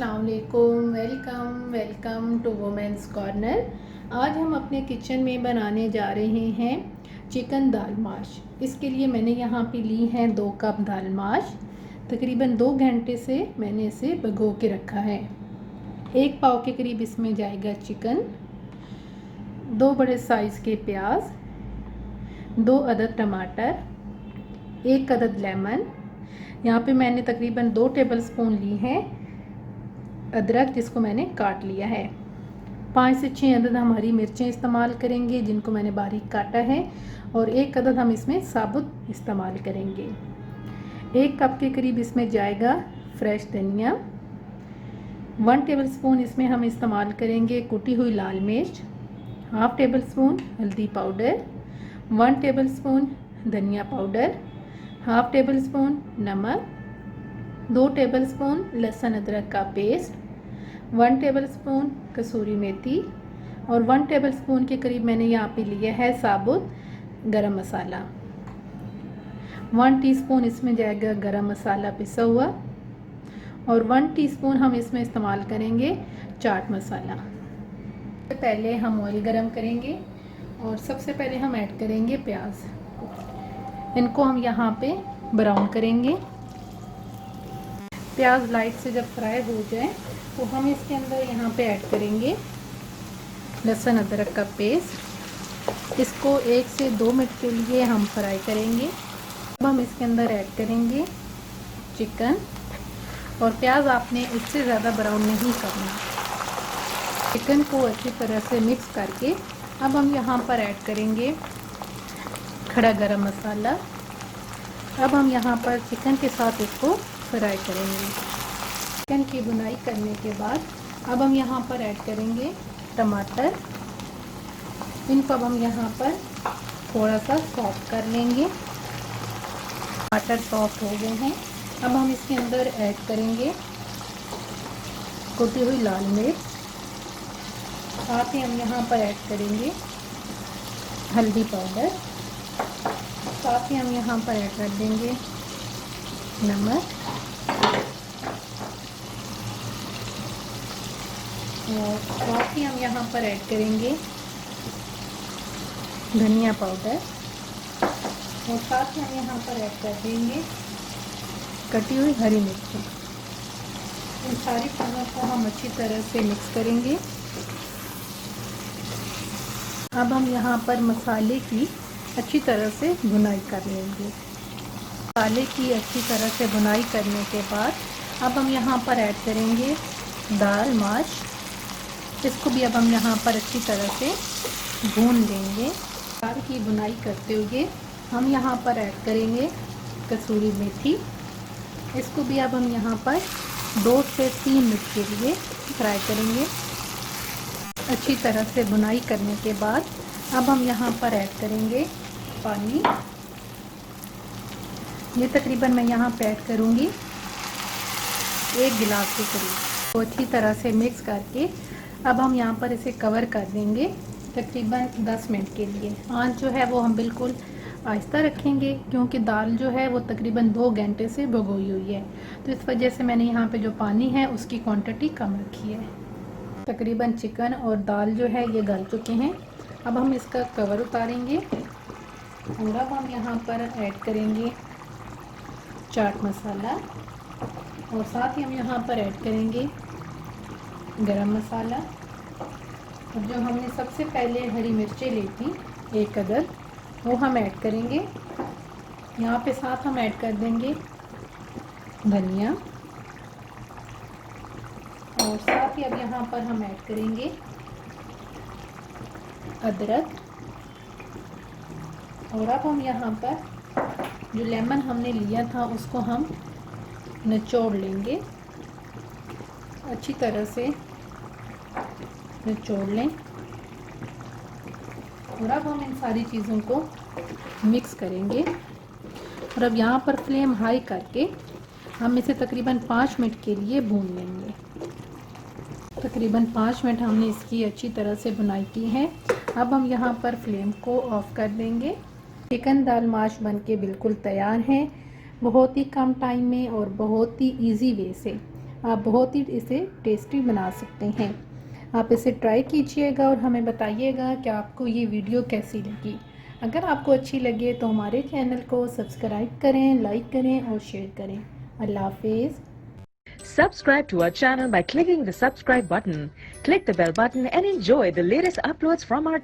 अस्सलाम वालेकुम। Welcome to women's corner. आज हम अपने किचन में बनाने जा रहे हैं चिकन दाल माश। इसके लिए मैंने यहाँ पे ली है 2 कप दाल माश। तकरीबन 2 घंटे से मैंने इसे भिगो के रखा है। 1 पाव के करीब इसमें जाएगा चिकन, 2 बड़े साइज़ के प्याज, 2 अदद टमाटर, 1 अदद लेमन। यहाँ पे मैंने तकरीबन 2 टेबलस्पून ली है अदरक, जिसको मैंने काट लिया है। 5 से 6 अदद हम हरी मिर्चें इस्तेमाल करेंगे, जिनको मैंने बारीक काटा है, और 1 अदद हम इसमें साबुत इस्तेमाल करेंगे। 1 कप के करीब इसमें जाएगा फ्रेश धनिया। 1 टेबलस्पून इसमें हम इस्तेमाल करेंगे कुटी हुई लाल मिर्च, हाफ टेबल स्पून हल्दी पाउडर, 1 टेबलस्पून धनिया पाउडर, हाफ टेबल स्पून नमक, 2 टेबलस्पून लहसुन अदरक का पेस्ट, 1 टेबलस्पून कसूरी मेथी, और 1 टेबलस्पून के करीब मैंने यहाँ पे लिया है साबुत गरम मसाला। 1 टीस्पून इसमें जाएगा गरम मसाला पिसा हुआ, और 1 टीस्पून हम इसमें इस्तेमाल करेंगे चाट मसाला। सबसे पहले हम ऑयल गरम करेंगे और सबसे पहले हम ऐड करेंगे प्याज। इनको हम यहाँ पे ब्राउन करेंगे। प्याज लाइट से जब फ्राई हो जाए तो हम इसके अंदर यहाँ पे ऐड करेंगे लहसुन अदरक का पेस्ट। इसको 1 से 2 मिनट के लिए हम फ्राई करेंगे। अब हम इसके अंदर ऐड करेंगे चिकन, और प्याज आपने इससे ज़्यादा ब्राउन नहीं करना। चिकन को अच्छी तरह से मिक्स करके अब हम यहाँ पर ऐड करेंगे खड़ा गरम मसाला। अब हम यहाँ पर चिकन के साथ इसको फ्राई करेंगे। चिकन की भुनाई करने के बाद अब हम यहाँ पर ऐड करेंगे टमाटर। इनको अब हम यहाँ पर थोड़ा सा सॉफ्ट कर लेंगे। टमाटर सॉफ्ट हो गए हैं। अब हम इसके अंदर ऐड करेंगे कुटी हुई लाल मिर्च। साथ ही हम यहाँ पर ऐड करेंगे हल्दी पाउडर। साथ ही हम यहाँ पर ऐड कर देंगे नमक, और साथ ही हम यहाँ पर ऐड करेंगे धनिया पाउडर, और साथ ही हम यहाँ पर ऐड कर देंगे कटी हुई हरी मिर्ची। इन सारी चीज़ों को हम अच्छी तरह से मिक्स करेंगे। अब हम यहाँ पर मसाले की अच्छी तरह से भुनाई कर लेंगे। मसाले की अच्छी तरह से भुनाई करने के बाद अब हम यहाँ पर ऐड करेंगे दाल माश। इसको भी अब हम यहाँ पर अच्छी तरह से भून लेंगे। दाल की भुनाई करते हुए हम यहाँ पर ऐड करेंगे कसूरी मेथी। इसको भी अब हम यहाँ पर 2 से 3 मिनट के लिए फ्राई करेंगे। अच्छी तरह से भुनाई करने के बाद अब हम यहाँ पर ऐड करेंगे पानी। ये तकरीबन मैं यहाँ पे ऐड करूँगी 1 गिलास के करीब। तो अच्छी तरह से मिक्स करके अब हम यहाँ पर इसे कवर कर देंगे तकरीबन 10 मिनट के लिए। आंच जो है वो हम बिल्कुल आहिस्ता रखेंगे, क्योंकि दाल जो है वो तकरीबन 2 घंटे से भिगोई हुई है, तो इस वजह से मैंने यहाँ पे जो पानी है उसकी क्वांटिटी कम रखी है। तकरीबन चिकन और दाल जो है ये गल चुके हैं। अब हम इसका कवर उतारेंगे, और अब हम यहाँ पर ऐड करेंगे चाट मसाला, और साथ ही हम यहाँ पर ऐड करेंगे गरम मसाला। और जो हमने सबसे पहले हरी मिर्चें ली थी 1 अदद, वो हम ऐड करेंगे यहाँ पे। साथ हम ऐड कर देंगे धनिया, और साथ ही अब यहाँ पर हम ऐड करेंगे अदरक। और अब हम यहाँ पर जो लेमन हमने लिया था उसको हम निचोड़ लेंगे। अच्छी तरह से निचोड़ लें, और अब हम इन सारी चीज़ों को मिक्स करेंगे। और अब यहाँ पर फ्लेम हाई करके हम इसे तकरीबन 5 मिनट के लिए भून लेंगे। तकरीबन 5 मिनट हमने इसकी अच्छी तरह से भुनाई की है। अब हम यहाँ पर फ्लेम को ऑफ कर देंगे। चिकन दाल माश बनके बिल्कुल तैयार है, बहुत ही कम टाइम में और बहुत ही इजी वे से। आप बहुत ही इसे टेस्टी बना सकते हैं। आप इसे ट्राई कीजिएगा और हमें बताइएगा कि आपको ये वीडियो कैसी लगी। अगर आपको अच्छी लगे तो हमारे चैनल को सब्सक्राइब करें, लाइक करें और शेयर करें। अल्लाह हाफिज़। Subscribe to our channel by clicking the subscribe button. Click the bell button and enjoy the latest uploads from our